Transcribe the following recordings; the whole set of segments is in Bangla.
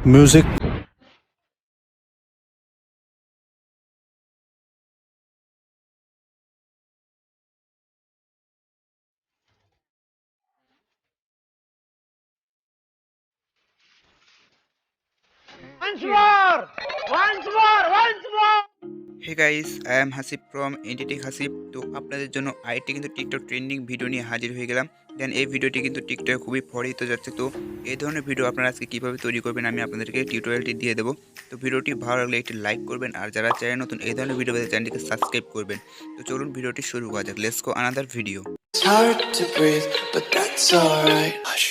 music. Once more! Once more! Once more! Hey guys, I am Hasib from tech Hasib. তো আপনাদের জন্য আইটি কিন্তু টিকটক ট্রেন্ডিং ভিডিও নিয়ে হাজির হয়ে গেলাম। দেন এই ভিডিওটি কিন্তু টিকটকে খুবই ফরিত যাচ্ছে। তো এই ধরনের ভিডিও আপনারা আজকে কীভাবে তৈরি করবেন আমি আপনাদেরকে টিউটোরিয়ালটি দিয়ে দেবো। তো ভিডিওটি ভালো লাগলে একটি লাইক করবেন, আর যারা চ্যানেল নতুন এই ধরনের ভিডিও পেতে চ্যানেলটিকে সাবস্ক্রাইব করবেন। তো চলুন ভিডিওটি শুরু করা যাক। Let's go another video. It's hard to breathe, but that's alright. Hush.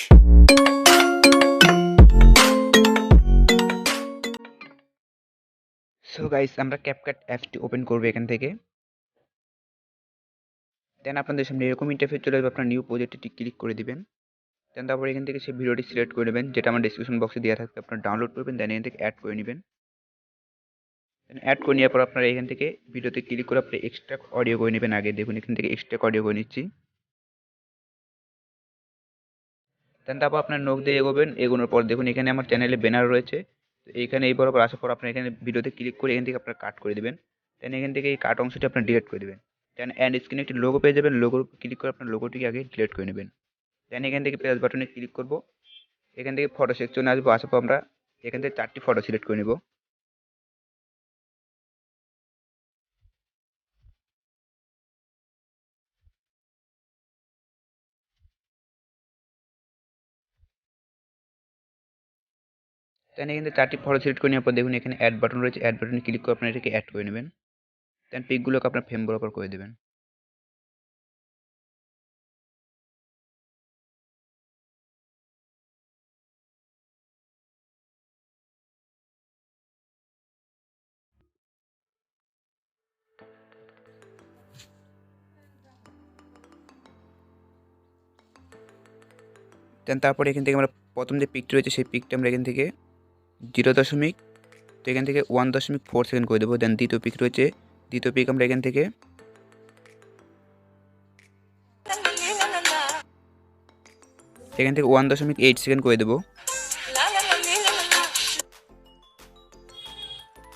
So guys, আমরা ক্যাপকাট অ্যাপটি ওপেন করবো এখান থেকে। দেন আপনাদের সামনে এরকম ইন্টারফেস চলে আসবে, আপনার নিউ প্রজেক্টটি ক্লিক করে দিবেন। দেন তারপর এখান থেকে সেই ভিডিওটি সিলেক্ট করে নেবেন, যেটা আমার ডিসক্রিপশন বক্সে দেওয়া থাকবে, আপনার ডাউনলোড করবেন। দেন এখান থেকে অ্যাড করে নেবেন। দেন অ্যাড করে নেওয়ার পর আপনারা এখান থেকে ভিডিওতে ক্লিক করে আপনি এক্সট্রা অডিও করে নেবেন। আগে দেখুন এখান থেকে এক্সট্রা অডিও করে নিচ্ছি। দেন তারপর আপনার নোক দিয়ে এগোবেন। এগোনোর পর দেখুন এখানে আমার চ্যানেলে ব্যানার রয়েছে। তো এইখানে এই বরাবর আসার পর আপনার এখানে ভিডিওতে ক্লিক করে এখান থেকে আপনার কাট করে দেবেন। দেন এখান থেকে এই কাট অংশটি আপনার ডিলিট করে দেবেন। দেন অ্যান্ড স্ক্রিনে একটি লোগো পেয়ে যাবেন। লোগোর ক্লিক করে আপনার লোগোটিকে আগে ডিলিট করে নেবেন। দেন এখান থেকে প্লাস বাটনে ক্লিক করব। এখান থেকে ফটো সেকশনে আসবো। আসার পর আমরা এখান থেকে 4টি ফটো সিলেক্ট করে নেব। দেন এখান থেকে 4টি ফটো সিলেক্ট করে নেওয়ার পর দেখুন এখানে অ্যাড বাটন রয়েছে। অ্যাড বাটনে ক্লিক করে আপনার এটাকে অ্যাড করে নেবেন। দেন পিকগুলোকে আপনার ফ্রেম বরাবর করে দেবেন। দেন তারপরে এখান থেকে আমরা প্রথম যে পিকটি রয়েছে সেই পিকটা আমরা এখান থেকে 0., তো এখান থেকে 1.4 সেকেন্ড করে দেবো। দেন দ্বিতীয় পিক রয়েছে, দ্বিতীয় পিক আমরা এখান থেকে এখান থেকে 1.8 সেকেন্ড করে দেবো।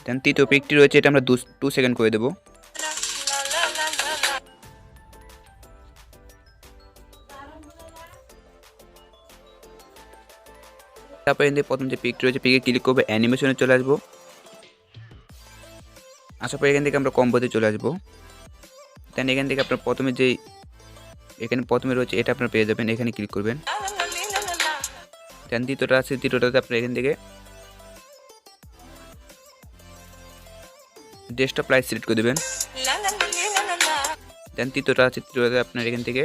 দেন তৃতীয় পিকটি রয়েছে, এটা আমরা 2 সেকেন্ড করে দেবো। তারপরে এখান থেকে প্রথম যে পিকটি রয়েছে পিকে ক্লিক করবো, অ্যানিমেশনে চলে আসবো। আসার পর এখান থেকে আমরা কম্বোতে চলে আসবো। দেন এখান থেকে আপনার প্রথমে যেই এখানে প্রথমে রয়েছে এটা আপনার পেয়ে যাবেন, এখানে ক্লিক করবেন। দেন দ্বিতীয়টা আছে, দ্বিতীয়টাতে আপনার এখান থেকে ডেস্কটপ লাইট সিলেক্ট করে দেবেন। দেন তৃতীয়টা আছে, তৃতীয়টাতে আপনার এখান থেকে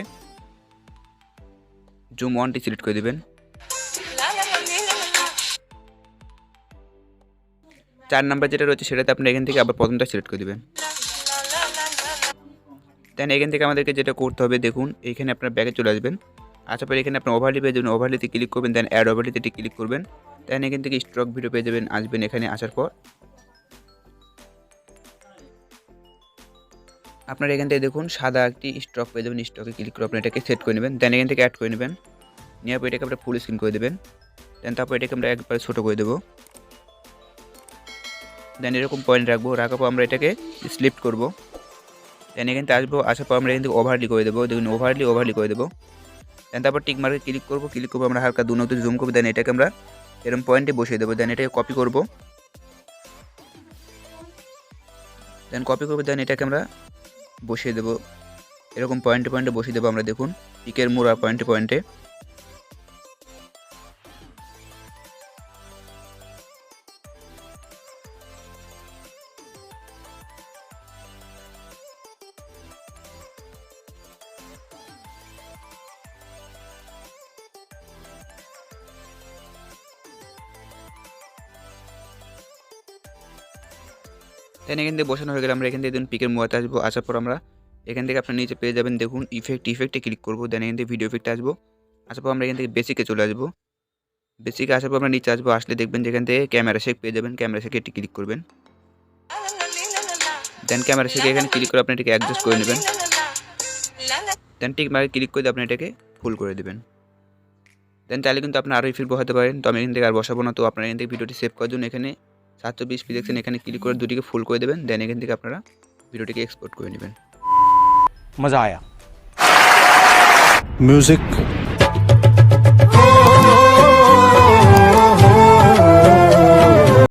জুম 1টি সিলেক্ট করে দেবেন। 4 নাম্বার যেটা রয়েছে সেটাতে আপনি এখান থেকে আবার প্রথমটা সিলেক্ট করে দেবেন। দেন এখান থেকে আমাদেরকে যেটা করতে হবে দেখুন এইখানে আপনার ব্যাগে চলে আসবেন। আসার পর এখানে আপনার ওভারলি পেয়ে যাবেন, ওভারলিতে ক্লিক করবেন। দেন অ্যাড ওভারলিতে ক্লিক করবেন। দেন এখান থেকে স্টক ভিডিও পেয়ে যাবেন, আসবেন এখানে। আসার পর আপনার এখান থেকে দেখুন সাদা একটি স্টক পেয়ে যাবেন, স্টকে ক্লিক করে আপনি এটাকে সেট করে নেবেন। দেন এখান থেকে অ্যাড করে নেবেন। নেওয়ার পর এটাকে আমরা ফুল স্ক্রিন করে দেবেন। দেন তারপর এটাকে আমরা একবারে ছোটো করে দেবো। দেন এরকম পয়েন্ট রাখবো, রাখার পর আমরা এটাকে স্লিপ্ট করব। দেন এখান থেকে আসবো, আসার পর আমরা এখান থেকে ওভারলি করে দেবো। দেখুন ওভারলি করে দেবো। দেন তারপর টিক মার্কে ক্লিক করবো, আমরা হালকা 2 নকতে জুম করবো। দেন এটাকে আমরা এরকম পয়েন্টে বসিয়ে দেবো। দেন এটাকে কপি করবো। দেন দেন এটাকে আমরা বসিয়ে দেবো, এরকম পয়েন্টে বসিয়ে দেবো আমরা। দেখুন পিকের মোড়া পয়েন্টে। দেন এখান থেকে বসানো হয়ে গেলে আমরা এখান থেকে দেখুন পিকের মোড়াতে আসবো। আসার পর আমরা এখান থেকে আপনার নিচে পেয়ে যাবেন দেখুন ইফেক্টে ক্লিক করবো। দেন এখান থেকে ভিডিও ইফেক্টে আসবো। আসার পর আমরা এখান থেকে বেসিকে চলে আসবো। বেসিকে আসার পর আমরা নিচে আসবো। আসলে দেখবেন যেখান থেকে ক্যামেরা শেক পেয়ে যাবেন, ক্যামেরা শেকে এটি ক্লিক করবেন। দেন ক্যামেরা শেকে এখানে ক্লিক করে আপনি এটাকে অ্যাডজাস্ট করে নেবেন। দেন টিক মার্কে ক্লিক করে আপনি এটাকে ফুল করে দেবেন। দেন চাইলে কিন্তু আপনি আরও ইফেক্ট বসাতে পারেন। তো আমি এখান থেকে আর বসাবো না। তো আপনারা এখান থেকে ভিডিওটি সেভ করার জন্য এখানে 720p দেখছেন, এখানে ক্লিক করে দুটিকে ফুল করে দেবেন। দেন এখান থেকে আপনারা ভিডিওটিকে এক্সপোর্ট করে নেবেন। मज़ा आया। म्यूजिक